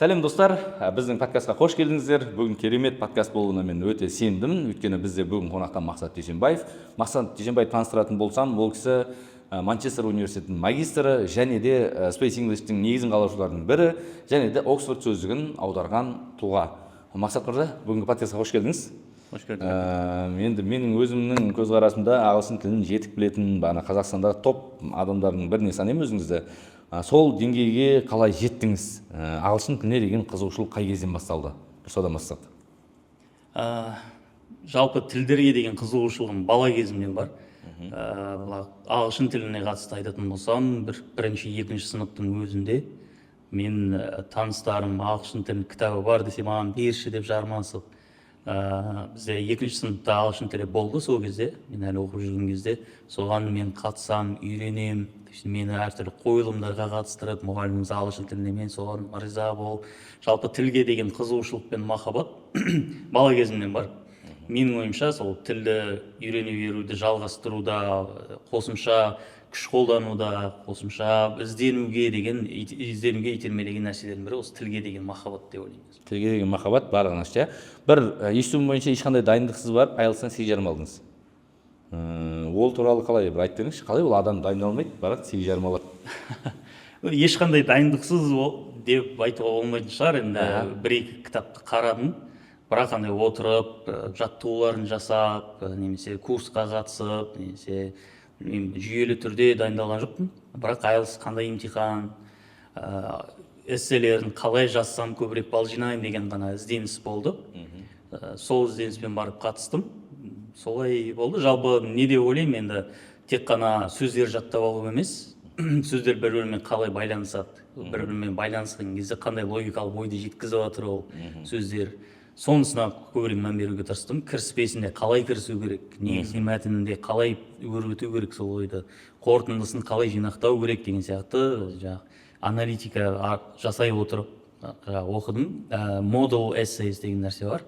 Сәлем достар, біздің подкастқа қош келдіңіздер. Бүгін керемет подкаст болуына мен өте сендім. Өйткені бізде бүгін қонақта Мақсат Дүйсенбаев. Мақсат Дүйсенбаев таныстыратын болсам, ол кісі Манчестер университетінің магистрі, және де Space English'тің негізін қалаушылардың бірі, және де Оксфорд сөздігін аударған тұлға. Мақсат мырза, бүгінгі подкастқа қош келдіңіз. Қош көрдік. Енді менің өзімнің көзқарасымда ағылшын тілін жетік білетін, Қазақстандағы топ адамдардың біріне санаймын өзіңізді. Сол деңгейге қалай жеттіңіз? Ағылшын тіліне деген қызығушылық қай кезден басталды? Содан бастап. Жалпы тілдерге деген қызығушылығым бала кезімнен бар. Ағылшын тіліне қатысты айтатын болсам, бірінші, екінші сыныптың өзінде мен таныстарым ағылшын тілінің кітабы бар десе, маған берші деп жармасып, бізде екінші сыныпта ағылшын тілі болды сол кезде, мен әлі оқып жүрген кезде. Соған мен қатысам, үйренем, мені әртүрлі қойылымдарға қатыстырып, мұғаліміміз ағылшын тіліне, мен соған риза болып, жалпы тілге деген қызығушылық пен махаббат бала кезімнен бар. Менің ойымша сол тілді үйрене беруді жалғастыруда, қосымша күш қолдануда, қосымша ізденуге итермелеген нәрселердің бірі осы тілге деген махаббат деп ойлаймын. Тілге деген махаббат барлығыңызша. Бір естуім бойынша ешқандай дайындықсыз барып, IELTS-тан 8,5 алдыңыз. Ол туралы қалай бір айтып беріңізші, қалай ол адам дайындалмайды, барады 8,5 алады? Ешқандай дайындықсыз деп айтуға болмайтын шығар, енді бір-екі кітапты қарадым, бірақ қандай отырып, жаттығуларын жасап, немесе курсқа қатысып, немесе жүйелі түрде дайындалған жоқпын. Бірақ IELTS қандай емтихан, эсселерін қалай жазсам көбірек балл жинаймын деген ғана ізденіс болды. Сол ізденіспен барып қатыстым. Солай болды. Жалпы не деп ойлаймын, енді тек қана сөздер жаттап алу емес, сөздер бір-бірімен қалай байланысады, бір-бірімен байланысқан кезде қандай логикалық ойды жеткізіп жатыр ол сөздер. Сонысына көбірек мән беруге тырыстым. Кіріспесінде қалай кірісу керек, негізгі мәтінінде қалай өрбіту керек сол ойды, қорытындысын қалай жинақтау керек деген сияқты аналитика жасай отырып оқыдым. Model essays деген нәрсе бар.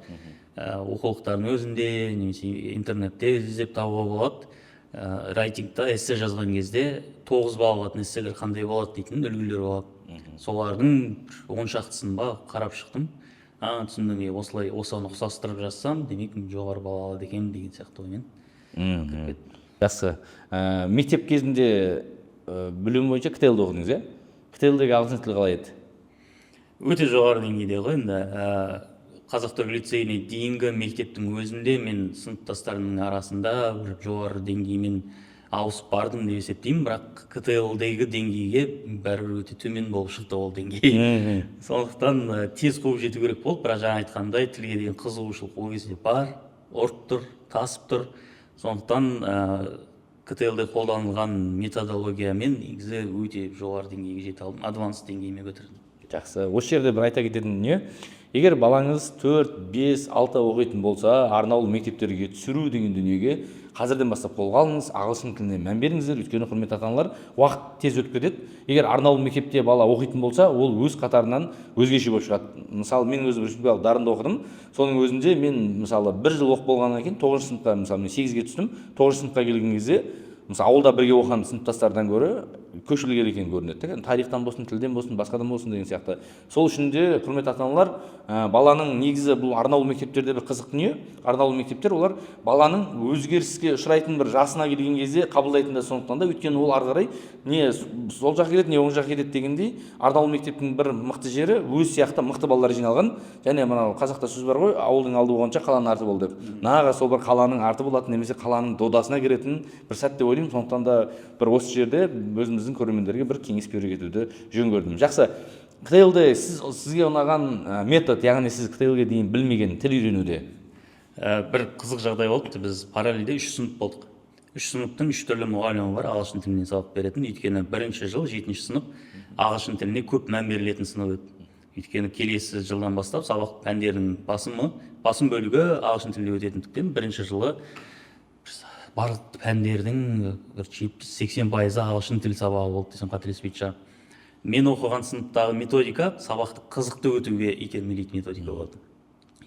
Оқулықтардың өзінде, немесе интернетте іздеп табуға болады. Райтингта эссе жазған кезде 9 балл алатын эсселер қандай болады дейтін үлгілер болады. Солардың 10 шақтысын қарап шықтым. Түсіндім, осыған ұқсастырып жазсам, демек жоғары балл алады екен деген сияқты оймен. Жақсы. Мектеп кезінде білім бойынша КТЛ-ді оқыдыңыз, КТЛ-дегі ағылшын тілі қалай еді? Өте жоғары деңгейде ғой. Енді Қазақ түрік лицейіне дейінгі мектептің өзінде мен сыныптастарымның арасында бір жоғары деңгеймен ауысып бардым деп есептеймін, бірақ КТЛ-дегі деңгейге бәрібір өте төмен болып шықты ол деңгей. Сондықтан тез қуып жету керек болды, бірақ жаңа айтқандай тілге деген қызығушылық ол кезде бар, ұрып тұр, тасып тұр. Сондықтан КТЛ-де қолданылған методологиямен негізі өте жоғары деңгейге жете алдым, адванс деңгейіне көтердім. Жақсы. Осы жерде бір айта кететін дүние, егер балаңыз 4, 5, 6 оқитын болса, арнаулы мектептерге түсіру деген дүниеге қазірден бастап қолға алыңыз, ағылшын тіліне мән беріңіздер, өйткені құрметті ата-аналар, уақыт тез өтіп кетеді. Егер арнаулы мектепте бала оқитын болса, ол өз қатарынан өзгеше болып шығады. Мысалы, мен өзім республикалық дарында оқыдым. Соның өзінде мен мысалы 1 жыл оқып болғаннан кейін 9 сыныпқа, мысалы мен 8-ге түстім. 9 сыныпқа келген кезде мысалы ауылда бірге оқыған сыныптастардан гөрі көшірілген екен көрінеді. Тарихтан болсын, тілден болсын, басқадан болсын деген сияқты. Сол үшін де құрметті ата-аналар, баланың негізі бұл арнаулы мектептерде бір қызық дүние. Арнаулы мектептер олар баланың өзгеріске ұшырайтын бір жасына келген кезде қабылдайтын да сондықтан да, өйткені ол ары қарай не сол жаққа кетеді, не оң жаққа кетеді дегендей, арнаулы мектептің бір мықты жері өз сияқты мықты балалар жиналған. Және мынау қазақта сөз бар ғой, ауылдың алды болғанша қаланың арты бол деп. Наға сол бір қаланың арты болатын, немесе қаланың додасына кіретін бір сәт деп ойлаймын. Сондықтан да бір осы жерде өзіміздің көрермендерге бір кеңес бере кетуді жөн көрдім. Жақсы. КТЛ-де сізге ұнаған метод, яғни сіз КТЛ-ге дейін білмеген тіл үйренуде? Бір қызық жағдай болды. Біз параллельде 3 сынып болдық. 3 сыныптың 3 түрлі мұғалімі бар, ағылшын тілінен сабақ беретін. Өйткені бірінші жыл 7-ші сынып ағылшын тіліне көп мән берілетін сынып еді. Өйткені келесі жылдан бастап сабақ пәндерінің басым бөлігі ағылшын тілінде өтетіндіктен бірінші жылы барлық пәндердің 70-80% ағылшын тіл сабағы болды десем қателеспейтін шығармын. Мен оқыған сыныптағы методика сабақты қызықты өтуге итермелейтін методика болды.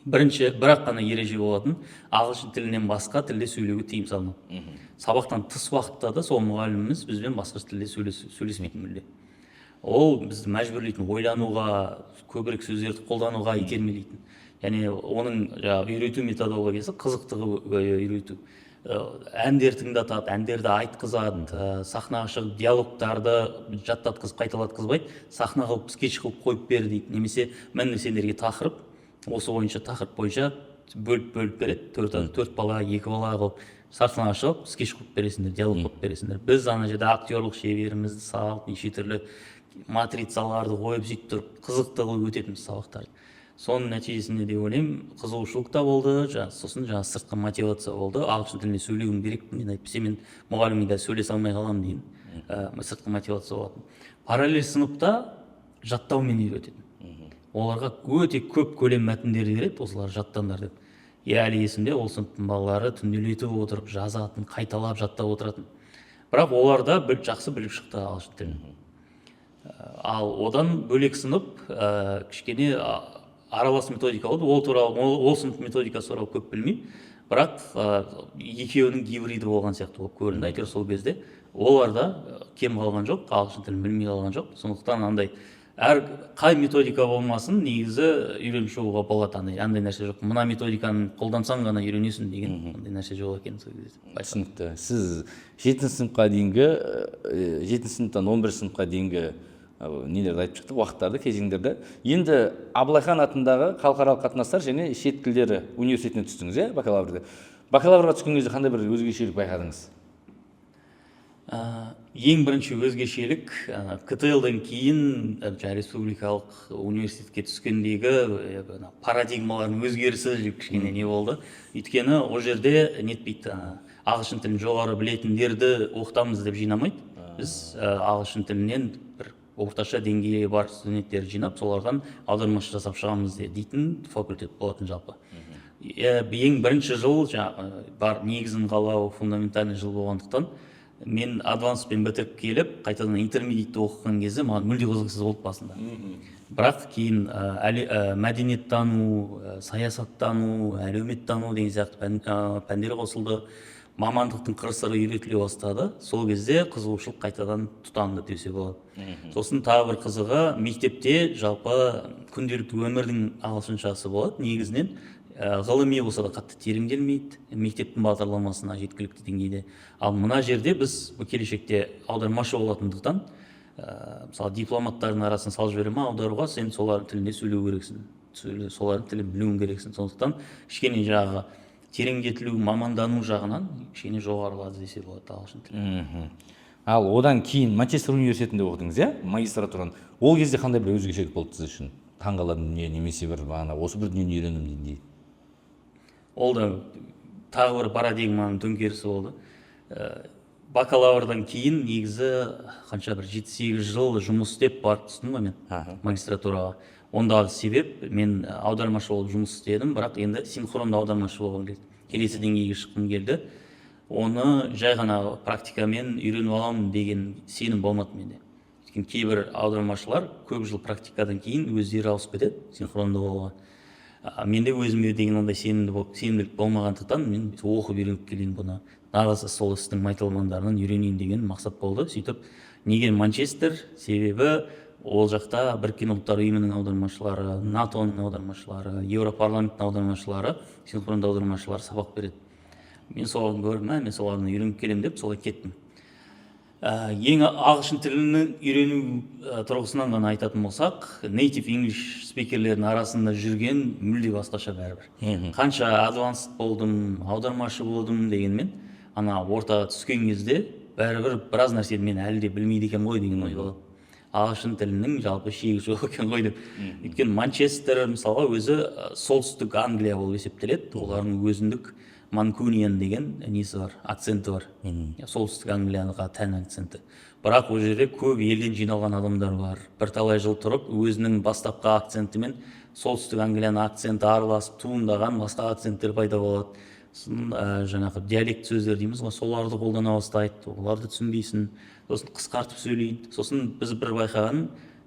Бірақ қана ереже болатын, ағылшын тілінен басқа тілде сөйлеуге тыйым салынады. Сабақтан тыс уақытта да сол мұғаліміміз бізбен басқа тілде сөйлеспейтін мүлде. ол бізді мәжбүрлейтін ойлануға, көбірек сөздерді қолдануға итермелейтін. Яғни оның үйрету методологиясы қызықтығы үйрету. Әндер тыңдатады, әндерді айтқызады, сахнаға шығып диалогтарды жаттатқызып қайталатқызбайды, сахнаға скетч қылып қойып бер дейді. Немесе міне сендерге тақырып, осы тақырып бойынша бөліп береді. Төрт бала, 2 бала қылып сахнаға шығып скетч қылып бересіңдер, диалог қылып бересіңдер. Біз ана жерде актерлік шеберімізді салып, неше түрлі матрицаларды қойып сөйтіп тұрып қызықты қылып өтетінбіз сабақтарды. Соның нәтижесінде де ойлаймын, қызығушылық та болды, сосын сыртқы мотивация болды. Ағылшын тілінде сөйлеуім керек, мен әйтпесе мен мұғаліммен сөйлесе алмай қаламын деген сыртқы мотивация болатын. Параллель сыныпта жаттаумен үйрететін. Оларға өте көп көлем мәтіндер береді, осылар жаттаңдар деп. Әлі есімде, ол сыныптың балалары түнделетіп отырып жазатын, қайталап жаттап отыратын. Бірақ олар да жақсы біліп шықты ағылшын тілін. Ал одан бөлек сынып кішкене аралас методика болды. Ол сынып методикасы туралы көп білмеймін. Бірақ екеуінің гибриді болған сияқты болып көрінді. Әйтеуір сол кезде олар да кем қалған жоқ, ағылшын тілін білмей қалған жоқ. Сондықтан андай қай методика болмасын, негізі үйреніп шығуға болады. Андай нәрсе жоқ. Мына методиканы қолдансаң ғана үйренесің деген андай нәрсе жоқ екен сол кезде. Түсінікті. Сіз 7 сыныпқа дейінгі, 7 сыныптан 11 сыныпқа дейінгі нелерді айтып шықты, уақыттарды, кезеңдерді. Енді Абылайхан атындағы халықаралық қатынастар және шет тілдері университетіне түстіңіз, бакалаврда. Бакалаврға түскен кезде қандай бір өзгешелік байқадыңыз? Ең бірінші өзгешелік КТЛ-дан кейін республикалық университетке түскендегі парадигмалардың өзгерісі кішкене не болды. Өйткені ол жерде нетпейді, ағылшын тілін жоғары білетіндерді оқытамыз деп жинамайды. Біз ағылшін тілінен бір орташа деңгейі бар студенттерді жинап, солардан аудармашы жасап шығамыз дейтін факультет болатын жалпы. Ең бірінші жыл бар негізін қалау, фундаментальный жыл болғандықтан, мен адванспен бітіріп келіп, қайтадан интермедиатты оқыған кезде маған мүлде қызықсыз болды басында. Бірақ кейін мәдениеттану, саясаттану, әлеуметтану деген сияқты пәндер қосылды. Мамандықтың қыр-сыры үйретіле бастады. Сол кезде қызығушылық қайтадан тұтанды десе болады. Сосын тағы бір қызығы, мектепте жалпы күнделікті өмірдің ағылшыншасы болады. Негізінен ғылыми болса да қатты тереңделмейді, мектептің бағдарламасына жеткілікті деңгейде. Ал мына жерде біз келешекте аудармашы болатындықтан, мысалы дипломаттардың арасын салып жібере ма аударуға, сен солардың тілінде сөйлеу керексің, солардың тілін білуің керексің. Сондықтан кішкене жағы тереңдетілу, мамандану жағынан кішкене жоғарылады десе болады ағылшын тілі. Ал одан кейін Манчестер университетінде оқыдыңыз, магистратураны. Ол кезде қандай бір өзгешелік болды сіз үшін? Таңғалатын дүние, немесе бір осы бір дүниені үйрендім дейді. Ол да тағы бір парадигманың төңкерісі болды. Бакалаврдан кейін негізі қанша бір 7-8 жыл жұмыс істеп барып түстім ғой мен магистратураға. Ондағы себеп, мен аудармашы болып жұмыс істедім, бірақ енді синхронды аудармашы болғым келді. Келесі деңгейге шыққым келді. Оны жай ғана практикамен үйреніп аламын деген сенім болмады менде. Өйткені кейбір аудармашылар көп жыл практикадан кейін өздері ауысып кетеді синхронды болуға. Менде өзіме деген ондай сенімділік болмағандықтан мен оқып үйреніп келейін бұны. Нағыз сол істің майталмандарынан үйренейін деген мақсат болды. Сөйтіп, неге Манчестер? Себебі ол жақта Біріккен ұлттар ұйымының аудармашылары, НАТО-ның аудармашылары, Еуропарламенттің аудармашылары, синхронды аудармашылар сабақ береді. Мен соларын көрдім, мен солардан үйреніп келем деп солай кеттім. Ең ағылшын тілінің үйрену тұрғысынан ғана айтатын болсақ, native English спикерлердің арасында жүрген мүлде басқаша бәрібір. Қанша advanced болдым, аудармашы болдым дегенмен, ортаға түскен кезде бәрібір біраз нәрсені мен әлі де білмейді екен ғой деген ой болады. Ағылшын тілінің жалпы шегі жоқ екен ғой деп. Өйткені Манчестер мысалға өзі солтүстік Англия болып есептеледі. Олардың өзіндік Манкуниан деген несі бар, акценті бар. Солтүстік Англияға тән акценті. Бірақ ол жерде көп елден жиналған адамдар бар. Бірталай жыл тұрып, өзінің бастапқы акцентімен солтүстік Англияның акценті араласып туындаған басқа акценттер пайда болады. Жаңағы диалект сөздер дейміз ғой, соларды қолдана бастайды, оларды түсінбейсің, сосын қысқартып сөйлейді. Сосын біз бір байқаған,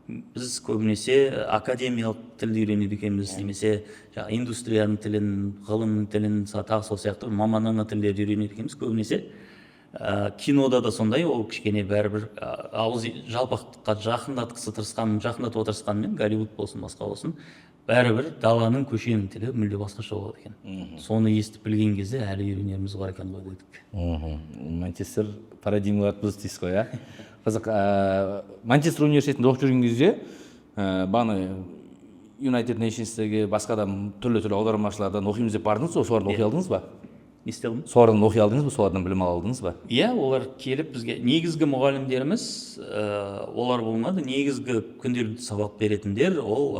біз көбінесе академиялық тілді үйренеді екенбіз, немесе индустрияның тілін, ғылымның тілін, тағы сол сияқты маманданған тілдерді үйренеді екенбіз. Көбінесе Кинода да сондай, ол кішкене бәрібір ауыз жалпақтыққа жақындатып отырысқанмен, Голливуд болсын, басқа болсын, бәрібір даланың, көшенің тілі мүлде басқаша болады екен. Соны естіп білген кезде әлі үйренеріміз бар екен ғой дедік. Манчестер парадигмаларды бұзды дейсіз ғой, иә? Қызық. Манчестер университетінде оқып жүрген кезде бағана United Nations'тегі басқа да түрлі аудармашылардан оқимыз деп бардыңыз ғой, соларды оқи алдыңыз ба? Не істедім? Солардан оқи алдыңыз ба, солардан білім ала алдыңыз ба? Иә, олар келіп бізге, негізгі мұғалімдеріміз олар болмады, негізгі күнделікті сабақ беретіндер ол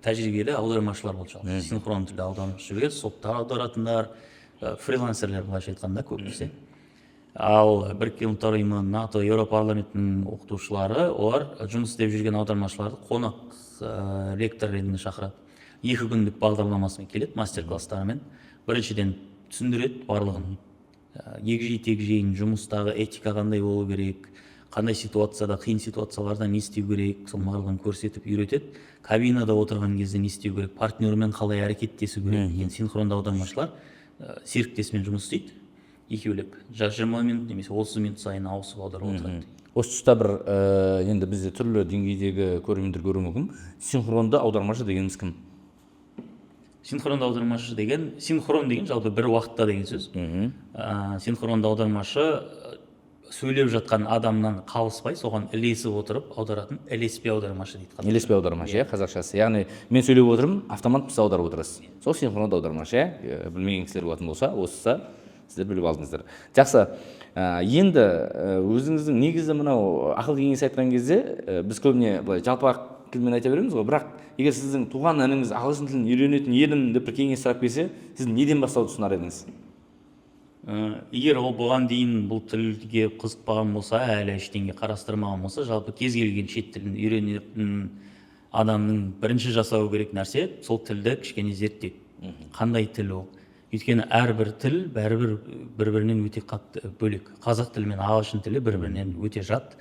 тәжірибелі аудармашылар болды. Синхрон тілді аудармашылар, соттар аударатындар, фрилансерлер былайша айтқанда көбінесе. Ал Біріккен ұлттар ұйымы, НАТО, Еуропарламентінің оқытушылары, олар жұмыс істеп жүрген аудармашыларды қонақ лектор ретінде шақырады. 2 күндік бағдарламасымен келеді, мастер-класстарымен. Біріншіден түсіндіреді барлығын. Егжей-тегжейін, жұмыстағы этика қандай болу керек, қандай ситуацияда, қиын ситуацияларда не істеу керек, соның барлығын көрсетіп үйретеді. Кабинада отырған кезде не істеу керек, партнермен қалай әрекеттесу керек деген синхронды аудармашылар серіктесімен жұмыс істейді. Екеулеп 20 минут немесе 30 минут сайын ауысып аударып отырады. Осы тұста бір енді бізде түрлі деңгейдегі көрермендер көруі мүмкін. Синхронды аудармашы дегеніміз кім? Синхронды аудармашы деген, синхрон деген жалпы бір уақытта деген сөз. Синхронды аудармашы сөйлеп жатқан адамнан қалыспай, соған ілесіп отырып аударатын ілеспе аудармашы дейді. Ілеспе аудармашы, қазақшасы. Яғни мен сөйлеп отырмын, автомат сіз аударып отырасыз. Сол синхронды аудармашы, білмеген кісілер болатын болса, осыса сіздер біліп алдыңыздар. Жақсы. Енді өзіңіздің негізі мынау ақыл кеңес айтқан кезде біз көбіне былай жалпақ тілмен айта береміз ғой, бірақ егер сіздің туған ініңіз ағылшын тілін үйренетін едім деп бір кеңес сұрап келсе, сіз неден бастауды ұсынар едіңіз? Егер ол бұған дейін бұл тілге қызықпаған болса, әлі ештеңе қарастырмаған болса, жалпы кез келген шет тілін үйренетін адамның бірінші жасауы керек нәрсе сол тілді кішкене зерттеу. Қандай тіл ол? Өйткені әрбір тіл бәрібір бір-бірінен өте қатты бөлек. Қазақ тілі мен ағылшын тілі бір-бірінен өте жат,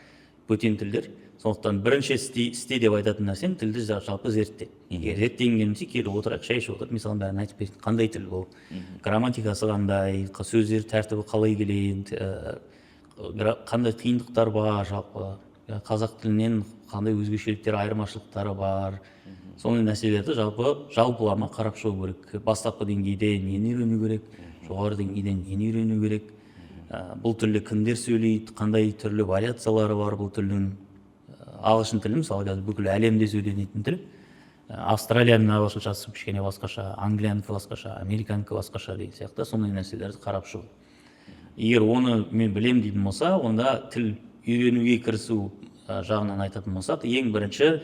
бөтен тілдер. Сондықтан бірінші істе деп айтатын нәрсен тілді жалпы зертте. Егер зерттеген келмесе, келіп отырайық, шай ішіп отырып, мен саған бәрін айтып берейін. Қандай тіл бұл? Грамматикасы қандай, сөздер тәртібі қалай келеді, қандай қиындықтар бар жалпы, қазақ тілінен қандай өзгешеліктер, айырмашылықтары бар. Сондай нәрселерді жалпылама қарап шығу керек. Бастапқы деңгейде нені үйрену керек, жоғары деңгейде нені үйрену керек, бұл тілде кімдер сөйлейді, қандай түрлі вариациялары бар бұл тілдің. Ағылшын тілі мысалы бүкіл әлемде сөйленетін тіл. Австралияның ағылшыншасы кішкене басқаша, Англиянікі басқаша, Американікі басқаша деген сияқты сондай нәрселерді қарап шығу. Егер оны мен білем дейтін болса, онда тіл үйренуге кірісу жағынан айтатын болсақ, ең бірінші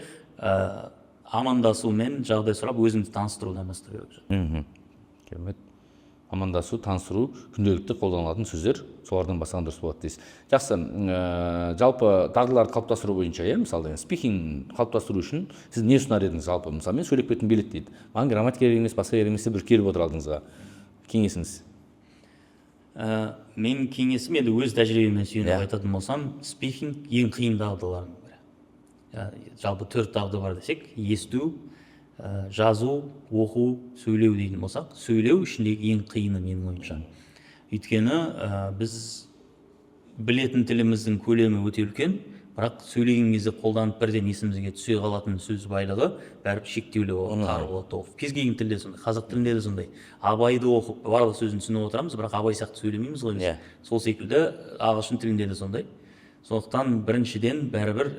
амандасумен жағдай сұрап өзіңді таныстырудан бастау керек. Керемет. Амандасу, таныстыру, күнделікті қолданылатын сөздер, солардан бастаған дұрыс болады дейсіз. Жақсы, жалпы дағдыларды қалыптастыру бойынша, мысалы, спикинг қалыптастыру үшін сіз не ұсынар едіңіз жалпы? Мысалы, мен сөйлеп кеткім келеді дейді. Маған грамматика керек емес, басқа керек емес деп бір келіп отыр алдыңызға. Кеңесіңіз? Мен кеңесім енді өз тәжірибеммен сүйеніп айтатын болсам, спикинг ең қиын дағдылардың бірі. Жалпы 4 дағды бар десек, есту, жазу, оқу, сөйлеу дейтін болсақ, сөйлеу ішіндегі ең қиыны менің ойымша. Өйткені біз білетін тіліміздің көлемі өте үлкен, бірақ сөйлеген кезде қолданып бірден есімізге түсе қалатын сөз байлығы бәрібір шектеулі болады, тар болады. Кез келген тілде сондай, қазақ тілінде де сондай. Абайды оқып, барлық сөзін түсініп отырамыз, бірақ абай сияқты сөйлемейміз ғой. Сол секілді ағылшын тілінде де сондай. Сондықтан біріншіден бәрібір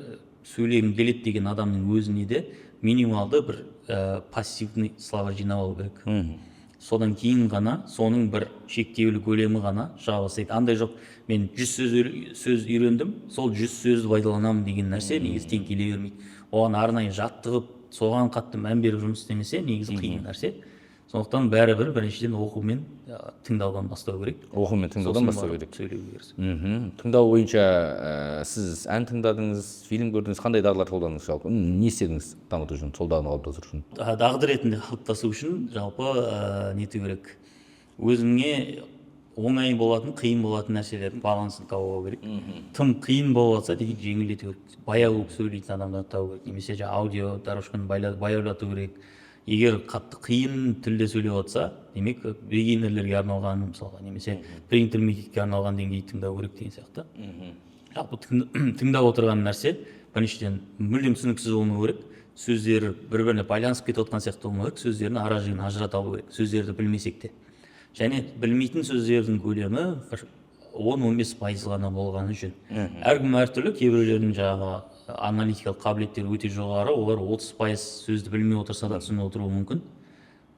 сөйлегім келеді деген адамның өзіне де минималды бір пассивный слова жинап алу керек. Содан кейін ғана соның бір шектеулі көлемі ғана жабылса. Андай жоқ, мен 100 сөз үйрендім, сол 100 сөзді пайдаланамын деген нәрсе негізі тең келе бермейді. Оған арнайы жаттығып, соған қатты мән беріп жұмыс істемесе негізі қиын нәрсе. Сондықтан бәрібір біріншіден оқу мен тыңдаудан бастау керек. Оқу мен тыңдаудан бастау керек. Сөйлеуге кірісу. Тыңдау бойынша сіз ән тыңдадыңыз, фильм көрдіңіз, қандай дағдылар қолдандыңыз жалпы? Не істедіңіз дамыту үшін, сол дағдыны қалыптастыру үшін? Дағды ретінде қалыптасу үшін жалпы нету керек. Өзіңе оңай болатын, қиын болатын нәрселердің балансын табу керек. Тым қиын болса деген жеңілдету керек. Баяу сөйлейтін адамдарды табу керек. Немесе аудио дорожканы баяулату керек. егер қатты қиын тілде сөйлеп жатса, демек бегинерлерге арналған мысалға немесе интермедиатке арналған деңгейді тыңдау керек деген сияқты. Жалпы тыңдап отырған нәрсе біріншіден мүлдем түсініксіз болмау керек, сөздері бір-біріне байланысып кетіп отқан сияқты болмау керек, сөздердің ара-жігін ажырата алу керек, сөздерді білмесек те. Және білмейтін сөздердің көлемі 10-15% ғана болғаны жөн. Әркім әртүрлі, кейбіреулердің жаңағы аналитикалық қабілеттері өте жоғары, олар 30% сөзді білмей отырса да түсініп отыруы мүмкін.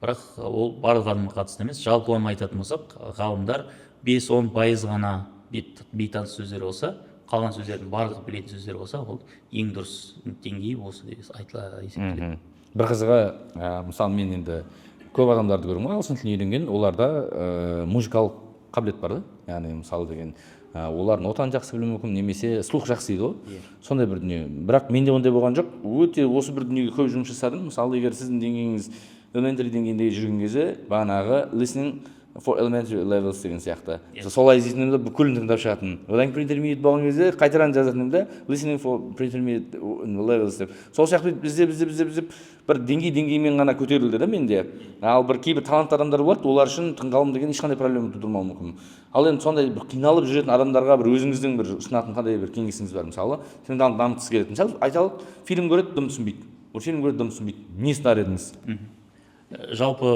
Бірақ ол барлық адамға қатысты емес. Жалпылама айтатын болсақ, ғалымдар 5-10% ғана бейтаныс сөздер болса, қалған сөздердің барлығы білетін сөздер болса, ол ең дұрыс деңгей осы деп айтыла есептеледі. Бір қызығы, мысалы мен енді көп адамдарды көремін, ағылшын тілін үйренген, оларда музыкалық қабілет бар да, яғни мысалы деген олар нотаны жақсы білуі мүмкін, немесе слух жақсы дейді ғой, сондай бір дүние. Бірақ менде ондай болған жоқ. Өте осы бір дүниеге көп жұмыс жасадым. Мысалы егер сіздің деңгейіңіз elementary деңгейінде жүрген кезде бағанағы listening for elementary levels деген сияқты солай іздейтін едім, бүкілін тыңдап шығатын. Одан кейін intermediate болған кезде қайтадан жазатын едім, listening for intermediate levels деп. Сол сияқты іздеп бір деңгеймен ғана көтерілді да менде. Ал бір кейбір талантты адамдар болады, олар үшін тыңғалым деген ешқандай проблема тудырмауы мүмкін. Ал енді сондай бір қиналып жүретін адамдарға бір өзіңіздің бір ұсынатын қандай бір кеңесіңіз бар? Мысалы тыңдалымды дамытқысы келеді. Мысалы айталық, фильм көреді, дым түсінбейді. Фильм көреді, дым түсінбейді. Не ұсынар едіңіз? Жалпы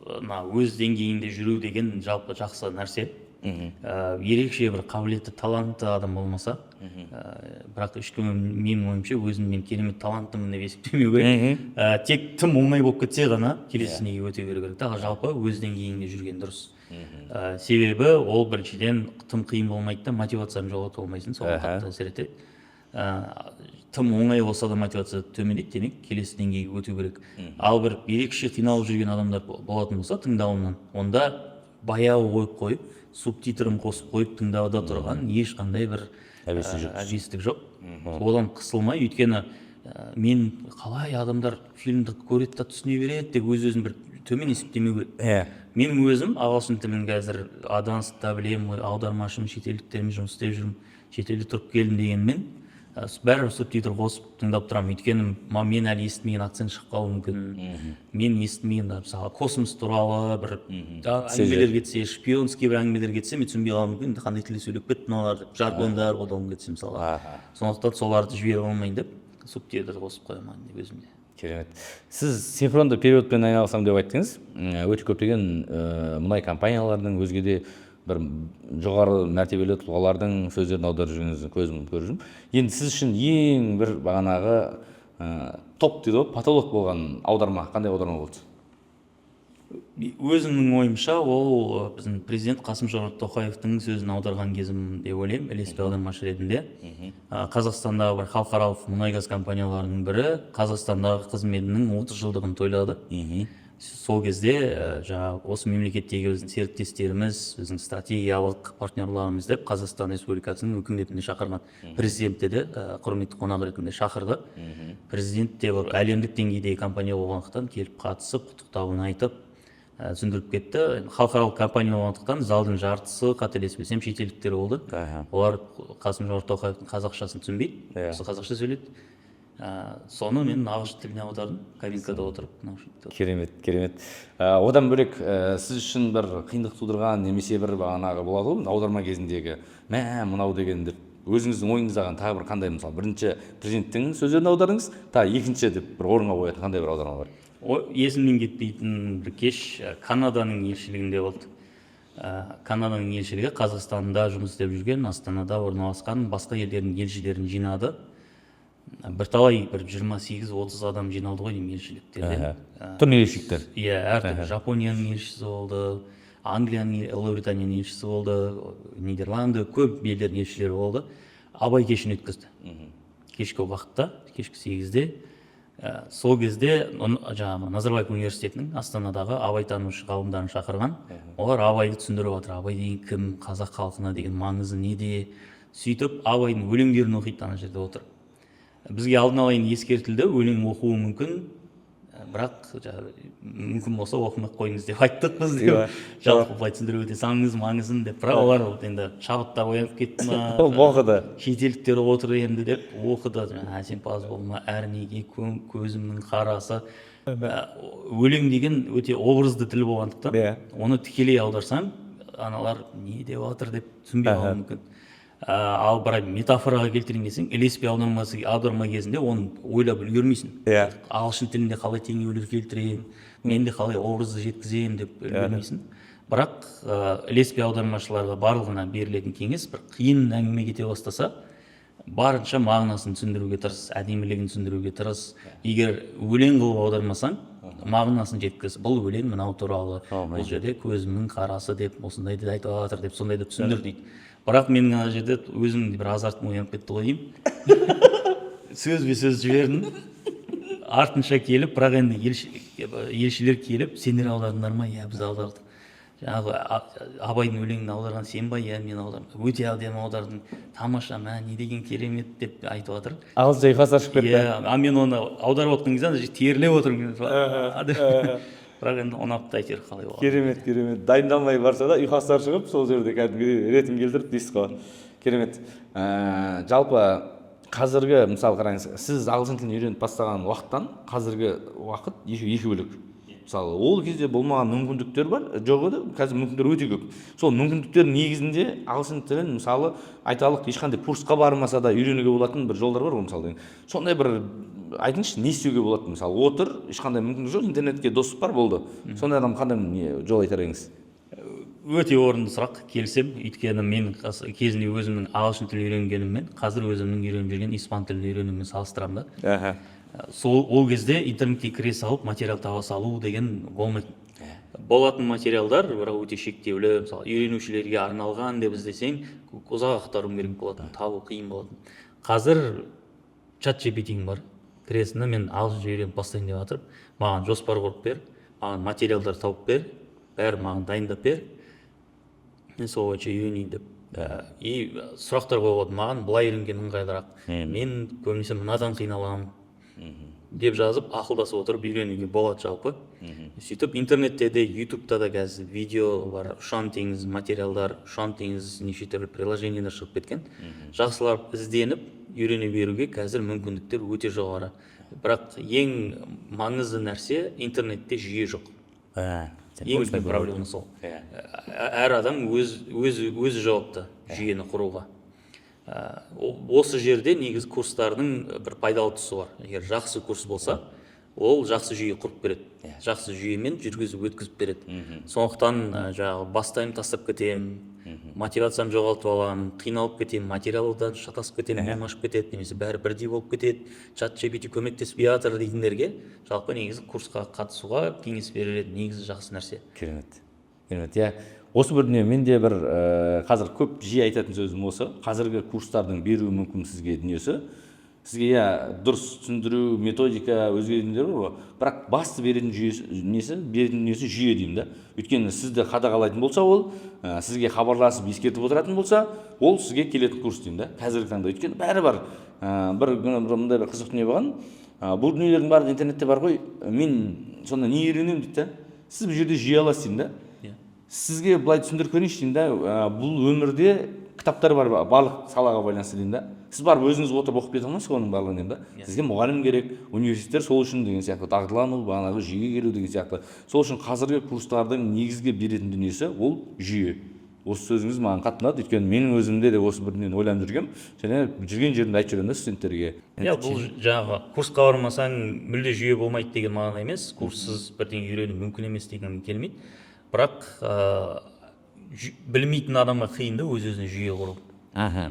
өз деңгейінде жүру деген жалпы жақсы нәрсе. Ерекше бір қабілетті талантты адам болмаса, бірақ ешкім менің ойымша өзін мен керемет таланттымын деп есептемеу керек. Тек тым оңай болып кетсе ғана келесіне өте беру керек. Жалпы өз деңгейінде жүрген дұрыс. Себебі ол біріншіден тым қиын болмайды да, мотивацияны жоғалтып алмайсың, соған қатты әсер етеді. Тым оңай болса да мотивация төмендейді, демек келесі деңгейге өту керек. Ал бір ерекше қиналып жүрген адамдар болатын болса тыңдауынан, онда баяу қойып, субтитрын қосып қойып тыңдауда тұрған ешқандай бір әбестік жоқ. Одан қысылмай, өйткені мен қалай адамдар фильмді көреді да түсіне береді деп өз-өзін бір төмен есептемеу керек. Менің өзім ағылшын тілін қазір адванста білемін, аудармашымын, шетелдіктермен жұмыс істеп жүрмін, шетелде тұрып келдім дегенмен бәрібір субтитр қосып тыңдап тұрамын. Өйткені мен әлі естімеген акцент шығып қалуы мүмкін. Мен естімеген мысалы космос туралы бір әңгімелер кетсе, шпионский бір әңгімелер кетсе, мен түсінбей қалуым мүмкін. Қандай тілде сөйлеп кетті мыналар деп, жаргондар қолданып кетсе мысалы. Сондықтан соларды жіберіп алмайын деп субтитр қосып қоямын деп өзімде. Керемет. Сіз синхронды переводпен айналысам деп айттыңыз. Өте көптеген мұнай компанияларының, өзге де бір жоғары мәртебелі тұлғалардың сөздерін аударып жүргеніңізді көзім көріп жүрмін. Енді сіз үшін ең бір бағанағы топ дейді ғой, потолок болған аударма қандай аударма болды? Өзімнің ойымша ол біздің президент Қасым-Жомарт Тоқаевтың сөзін аударған кезім деп ойлаймын, ілеспе аудармашы ретінде. Қазақстандағы бір халықаралық мұнай-газ компанияларының бірі Қазақстандағы қызметінің 30 жылдығын тойлады. Сол кезде жаңағы осы мемлекеттегі біздің серіктестеріміз, біздің стратегиялық партнерларымыз деп Қазақстан Республикасының үкіметіне шақырған. Президент де құрметті қонақ ретінде шақырды. Президент те бір әлемдік деңгейдегі компания болғандықтан келіп қатысып, құттықтауын айтып, түсіндіріп кетті. Халықаралық компания болғандықтан залдың жартысы қателеспесем шетелдіктер болды. Олар Қасым-Жомарт Тоқаевтың қазақшасын түсінбейді, осы қазақша сөйледі. Соны мен ағылшын тіліне аудардым, кабинкада отырып. Керемет. Одан бөлек сіз үшін бір қиындық тудырған немесе бір бағанағы болады ғой, аударма кезіндегі мынау деген деп өзіңіздің ойыңыздағы тағы бір қандай, мысалы бірінші президенттің сөздерін аудардыңыз, екінші деп бір орынға қоятын қандай бір аударма бар? Есімнен кетпейтін бір кеш Канаданың елшілігінде болды. Канаданың елшілігі Қазақстанда жұмыс істеп жүрген, Астанада орналасқан басқа елдердің елшілерін жинады. Бірталай бір 28-30 адам жиналды ғой деймін елшіліктерден. Түрлі елшіліктер? Иә, әртүрлі. Жапонияның елшісі болды, Англияның, Ұлыбританияның елшісі болды, Нидерланды, көп елдердің елшілері болды. Абай кешін өткізді. Кешкі уақытта, кешкі 8-де. Сол кезде жаңағы Назарбаев университетінің Астанадағы абайтанушы ғалымдарын шақырған. Олар Абайды түсіндіріп жатыр. Абай деген кім, қазақ халқына деген маңызы неде? Сөйтіп Абайдың өлеңдерін оқиды ана жерде отырып. Бізге алдын ала ескертілді, өлең оқуы мүмкін, бірақ мүмкін болса оқымай қойыңыз деп айттық біз деп. Жалпы былай түсіндіріп өте саңыз маңызын деп, бірақ олар енді шабыттар оянып кетті ма, оқыды. шетелдіктер отыр енді деп оқыды. Әсемпаз болма, әрнеге көзімнің қарасы. өлең деген өте образды тіл болғандықтан оны тікелей аударсаң аналар не деп жатыр деп түсінбей қалуы мүмкін. Ал бірақ метафораға келтірейін десең, ілеспе аударма кезінде оны ойлап үлгермейсің. Ағылшын тілінде қалай теңеулер келтірейін, мен де қалай образды жеткізейін деп үлгермейсің. Бірақ ілеспе аудармашыларға барлығына берілетін кеңес, бір қиын әңгіме кете бастаса, барынша мағынасын түсіндіруге тырыс, әдемілігін түсіндіруге тырыс. Егер өлең қылып аудармасаң, мағынасын жеткіз. Бұл өлең мынау туралы, бұл жерде көзімнің қарасы деп, осындайды айтып жатыр деп, сондайды түсіндір дейді. Бірақ менің ана жерде өзім бір азартым оянып кетті ғой деймін. Сөзбе сөз жібердім. Артынша келіп, бірақ енді елшілер келіп, сендер аудардыңдар ма? Иә, біз аудардық. Жаңағы Абайдың өлеңін аударған сен ба? Иә, мен аудардым. Өте әдемі аудардың. Тамаша, не деген керемет деп айтып жатыр. Ағылшынша ұйқас ашып кетті. Иә, мен оны аударып отқан кезде терілеп отырмын. Бірақ енді ұнапты әйтеуір қалай болған. Керемет. Дайындалмай барса да ұйқастар шығып, сол жерде кәдімгі ретін келтіріп дейсіз ғой. Керемет. Жалпы қазіргі, мысалы қараңыз, сіз ағылшын тілін үйреніп бастаған уақыттан қазіргі уақыт екі бөлек. Мысалы, ол кезде болмаған мүмкіндіктер бар, жоқ еді, қазір мүмкіндіктер өте көп. Сол мүмкіндіктер негізінде ағылшын тілін, мысалы, айталық ешқандай курсқа бармаса да үйренуге болатын бір жолдар бар ғой, мысалы. Сондай бір айтыңызшы, не істеуге болады? Мысалы, отыр, ешқандай мүмкіндік жоқ, интернетке доступ бар, болды. Сондай адам қандай жол айтар едіңіз? Өте орынды сұрақ, келісем. Өйткені мен кезінде өзімнің ағылшын тілін үйренгеніммен, қазір өзімнің үйреніп жүрген испан тілін үйренуіммен салыстырамын да. Ол кезде интернетке кіре салып материал таба салу деген болмайтын. Болатын материалдар бірақ өте шектеулі, мысалы үйренушілерге арналған деп іздесең ұзақ ақтаруым керек болатын, табу қиын болатын. Қазір чат GPT бар. Кіресінде мен ағылшынша үйреніп бастайын деп жатырмын. Маған жоспар құрып бер, маған материалдар тауып бер, бәрі маған дайындап бер. Мен сол бойынша үйренейін деп. И сұрақтар қойып маған былай үйренген ыңғайлырақ. Мен көбінесе мынадан қиналамын деп жазып ақылдасып отырып үйренуге болады жалпы. Сөйтіп интернетте де, ютубта да қазір видео бар, ұшан теңіз материалдар, ұшан теңіз неше түрлі приложениялар шығып кеткен. Жақсылап ізденіп үйрене беруге қазір мүмкіндіктер өте жоғары. Бірақ ең маңызды нәрсе интернетте жүйе жоқ. Ең үлкен проблема сол. Әр адам өзі жауапты жүйені құруға. Осы жерде негіз курстардың бір пайдалы тұсы бар. Егер жақсы курс болса, ол жақсы жүйе құрып береді. Жақсы жүйемен жүргізіп өткізіп береді. Сондықтан жаңағы бастаймын, тастап кетемін, мотивациям жоғалтып аламын, қиналып кетемін, материалдан шатасып кетемін, оңашып кетеді, немесе бәрі бірдей болып кетеді, чат GPT көмектеспей жатыр дейтіндерге жалпы негізі курсқа қатысуға кеңес беріледі. Негізі жақсы нәрсе. Керемет. Иә. Осы бір дүние менде бір қазір көп жиі айтатын сөзім осы. Қазіргі курстардың беру мүмкін сізге дүниесі. Сізге дұрыс түсіндіру, методика, өзге дүниелер бар. Бірақ басты беретін дүниесі жүйе деймін да. Өйткені сізді қадағалайтын болса, ол сізге хабарласып ескертіп отыратын болса, ол сізге келетін курс деймін да. Қазіргі таңда өйткені бәрі бар. Мындай бір қызық дүние болған. Бұл дүниелердің барлығы интернетте бар ғой. Мен сонда не үйренемін дейді да. Сіз бұл жерде жүйе аласыз деймін да. Сізге былай түсіндіріп көрейінші деймін да, бұл өмірде кітаптар бар барлық салаға байланысты деймін да. Сіз барып өзіңіз отырып оқып кете алмайсыз оның барлығын деймін да. Сізге мұғалім керек, университеттер сол үшін деген сияқты, дағдылану, бағанағы жүйеге келу деген сияқты. Сол үшін қазіргі курстардың негізгі беретін дүниесі ол жүйе. Осы сөзіңіз маған қатты ұнады, өйткені менің өзімде де осы бір дүниені ойланып жүргем, және жүрген жерімде айтып жүремін да студенттерге. Бұл жаңағы курсқа бармасаң мүлде жүйе болмайды деген мағына емес, курссыз бірдеңе үйрену мүмкін емес деген келмейді. Бірақ білмейтін адамға қиын да өз-өзіне жүйе құру.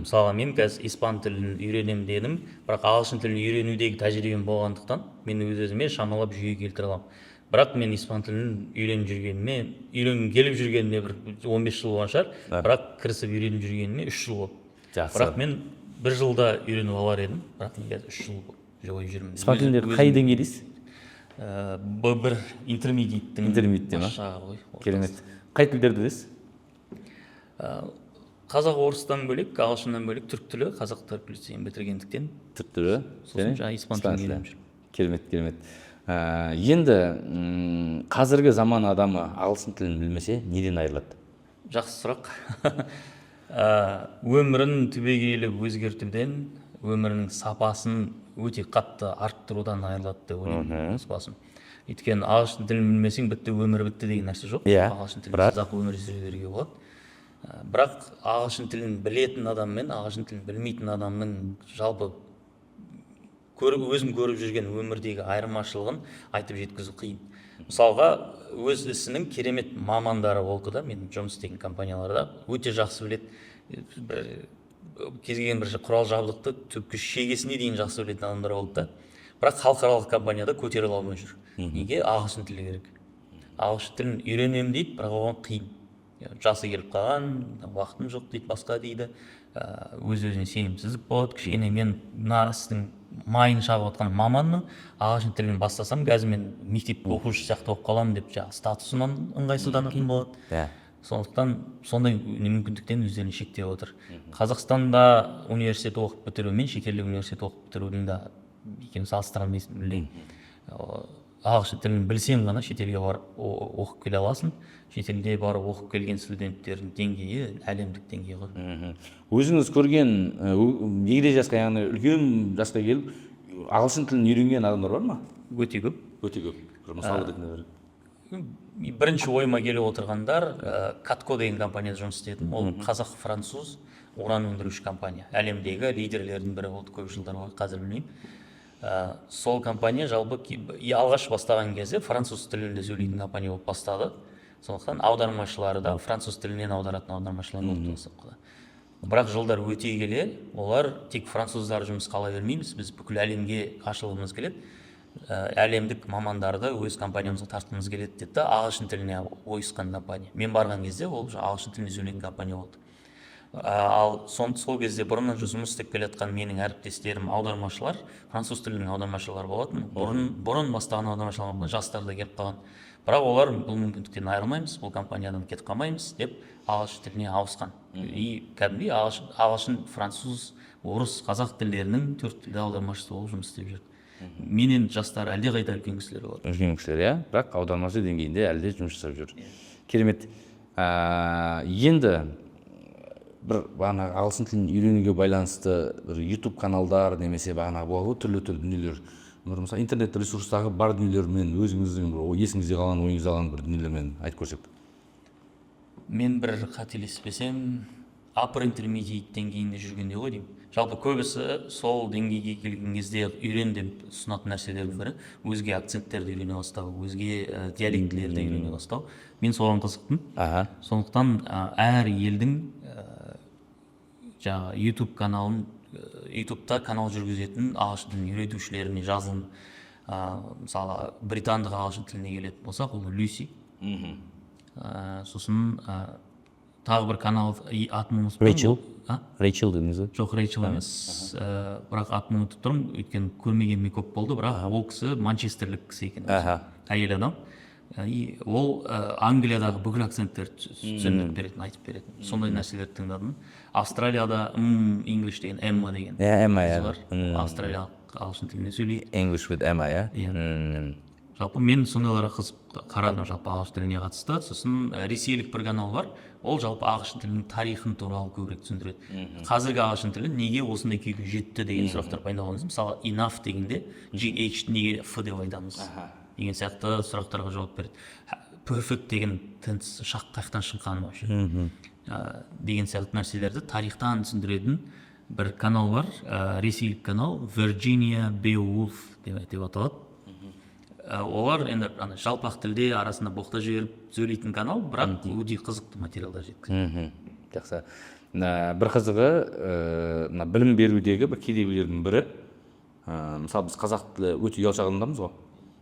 Мысалы, мен қазір испан тілін үйренем дедім, бірақ ағылшын тілін үйренудегі тәжірибем болғандықтан мен өз-өзіме шамалап жүйе келтіре аламын. Бірақ мен испан тілін үйренгім келіп жүргеніне бір 15 жыл болған шығар, бірақ кірісіп үйреніп жүргеніме 3 жыл болды. Бірақ мен 1 жылда үйреніп алар едім, бірақ мен қазір 3 жыл бойы жүрмін. Испан тілінде қай деңгейдесіз? Бір интермедиаттың машағы ғой. Керемет. Қай тілдерді білесіз? Қазақ, орыстан бөлек, ағылшыннан бөлек түрік тілі, қазақтар лицейін бітіргендіктен. Түрік тілі? Сосын жаңа испан тілін үйреніп жүрмін. Керемет. Енді қазіргі заман адамы ағылшын тілін білмесе неден айырылады? Жақсы сұрақ. Өмірін түбегейлі өзгертуден, өмірінің сапасын өте қатты арттырудан айырылады деп ойлаймын. өйткені ағылшын тілін білмесең бітті, өмір бітті деген нәрсе жоқ. Иә, Ағылшын тілін бірақ- ұзақ өмір сүре беруге болады. Бірақ ағылшын тілін білетін адам мен ағылшын тілін білмейтін адамның жалпы өзім көріп жүрген өмірдегі айырмашылығын айтып жеткізу қиын. Мысалға, өз ісінің керемет мамандары болды да, мен жұмыс істеген компанияларда өте жақсы біледі. Кез келген бір құрал жабдықты түпкі шегесіне дейін жақсы білетін адамдар болды да. Бірақ халықаралық компанияда көтеріле алмай жүр. Неге? Ағылшын тілі керек. Ағылшын тілін үйренемін дейді, бірақ оған қиын. Жасы келіп қалған, уақытым жоқ дейді, басқа дейді. Өз-өзіне сенімсіздік болады. Кішкене мен мына істің майын шағып отқан маманның, ағылшын тілін бастасам, қазір мен мектеп оқушы сияқты болып қаламын деп статусынан ыңғайсызданатын болады. Сондықтан сондай мүмкіндіктен өздерін шектеп отыр. Қазақстанда университет оқып бітіру мен шетелдік университет оқып бітірудің де екеуін салыстыра алмайсың, білейін. Ағылшын тілін білсең ғана шетелге барып оқып келе аласың. Шетелде барып оқып келген студенттердің деңгейі әлемдік деңгей ғой. Өзіңіз көрген егде жасқа, яғни үлкен жасқа келіп ағылшын тілін үйренген адамдар бар ма? Өте көп. Өте көп. Бір мысал ретінде Бірінші ойыма келіп отырғандар, Катко деген компанияда жұмыс істедім. Ол қазақ-француз уран өндіруші компания. Әлемдегі лидерлердің бірі болды көп жылдар бойы, қазір білмеймін. Сол компания жалпы алғаш бастаған кезде француз тілінде сөйлейтін компания болып бастады. Сондықтан аудармашылары да француз тілінен аударатын аудармашылар болды бастапқыда. Бірақ жылдар өте келе, олар тек француздар жұмысқа ала бермейміз, біз бүкіл әлемге ашылғымыз келеді. Әлемдік мамандарды өз компаниямызға тартқымыз келеді деді, ағылшын тіліне ойысқан компания. Мен барған кезде ол ағылшын тілінде сөйлеген компания болды. Ал сол кезде бұрыннан жұмыс істеп келе жатқан менің әріптестерім аудармашылар, француз тілінің аудармашылары болатын. Бұрын бастаған аудармашылар жастар да келіп қалған. Бірақ олар бұл мүмкіндіктен айырылмаймыз, бұл компаниядан кетіп қалмаймыз деп ағылшын тіліне ауысқан. И кәдімгідей ағылшын, француз, орыс, қазақ тілдерінің 4 тілді аудармашысы болып жұмыс істеп жүрді. Менен жастар әлдеқайда үлкен кісілер болады. Үлкен кісілер, иә, бірақ аудармашы деңгейінде әлде жұмыс жасап жүр. Керемет. Енді бір бағанағы ағылшын тілін үйренуге байланысты бір YouTube каналдар немесе бағанағы болады түрлі дүниелер. Бір мысалы интернет ресурстағы бар дүниелермен өзіңіздің бір есіңізде қалған, ойыңызда қалған бір дүниелермен айтып көрсек. Мен бір қателеспесем, upper intermediate деңгейінде жүргенде ғой деймін. Жалпы көбісі сол деңгейге келген кезде үйрен деп ұсынатын нәрселердің бірі өзге акценттерді үйрене бастау, өзге диалектілерді үйрене бастау. Мен соған қызықтым. Сондықтан әр елдің YouTube каналын, YouTube'та канал жүргізетін ағылшын тілін үйретушілеріне жазылым. Мысалы, британдық ағылшын тіліне келетін болсақ, ол Люси. Сосын тағы бір канал атын ұмытып тұрмын. Рейчел дедіңіз бе? Жоқ, Рейчел емес. Бірақ атын ұмытып тұрмын, өйткені көрмегеніме көп болды, бірақ ол кісі манчестерлік кісі екен. Әйел адам. Ол Англиядағы бүкіл акценттерді түсіндіріп беретін, айтып беретін. Сондай нәрселерді тыңдадым. Австралияда English деген Emma деген қыз бар. Австралиялық ағылшын тілінде сөйлейді. English with Emma, иә? Жалпы мен сондайларға қызып қарадым жалпы ағылшын тіліне қатысты. Сосын ресейлік бір канал бар. Ол жалпы ағылшын тілінің тарихын туралы көбірек түсіндіреді. Қазіргі ағылшын тілі неге осындай күйге жетті деген сұрақтар пайда болған. Мысалы, enough дегенде GH неге F деп айтамыз деген сияқты сұрақтарға жауап береді. Perfect деген тыныс қаяқтан шыққаны вообще деген сияқты нәрселерді тарихтан түсіндіретін бір канал бар. Ресейлік канал Virginia Beowulf деп аталады. Олар енді жалпақ тілде арасында боқта жіберіп сөйлейтін канал, бірақ өте қызықты материалдар жеткізеді. Жақсы. Бір қызығы, білім берудегі бір кедергілердің бірі, мысалы біз қазақ тілі өте ұялшақ адамдармыз ғой.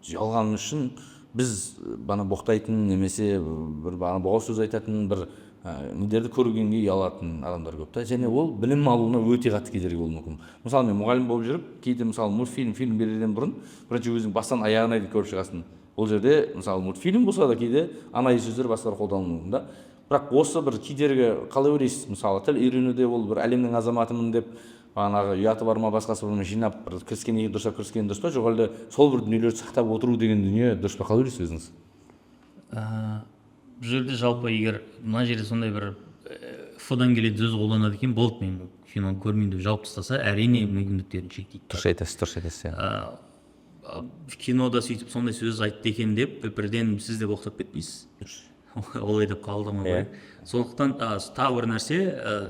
Ұялғаны үшін біз бана боқтайтын немесе бір бана боғау сөз айтатын бір нелерді көргенге ұялатын адамдар көп та, және ол білім алуына өте қатты кедергі болуы мүмкін. Мысалы мен мұғалім болып жүріп, кейде мысалы мультфильм беруден бұрын бірінші өзің бастан аяғына дейін көріп шығасың. Ол жерде мысалы мультфильм болса да кейде анайы сөздер басқалар қолдануы мүмкін да. Бірақ осы бір кедергі қалай ойлайсыз? Мысалы тіл үйренуде ол бір әлемнің азаматымын деп бағанағы ұяты бар ма басқасы бар ма жинап бір кіріскен дұрыс па, жоқ әлде сол бір дүниелерді сақтап отыру деген дүние дұрыс па, қалай ойлайсыз өзіңіз? Бұл жерде жалпы егер мына жерде сондай бір F-дан келетін сөз қолданады екен, болды, мен киноны көрмеймін деп жауып тастаса, әрине мүмкіндіктерін шектейді. Дұрыс айтасыз. кинода сөйтіп сондай сөз айтты екен деп бірден сіз де боқтап кетпейсіз. Олай деп қалдырмау керек. Сондықтан тағы бір нәрсе,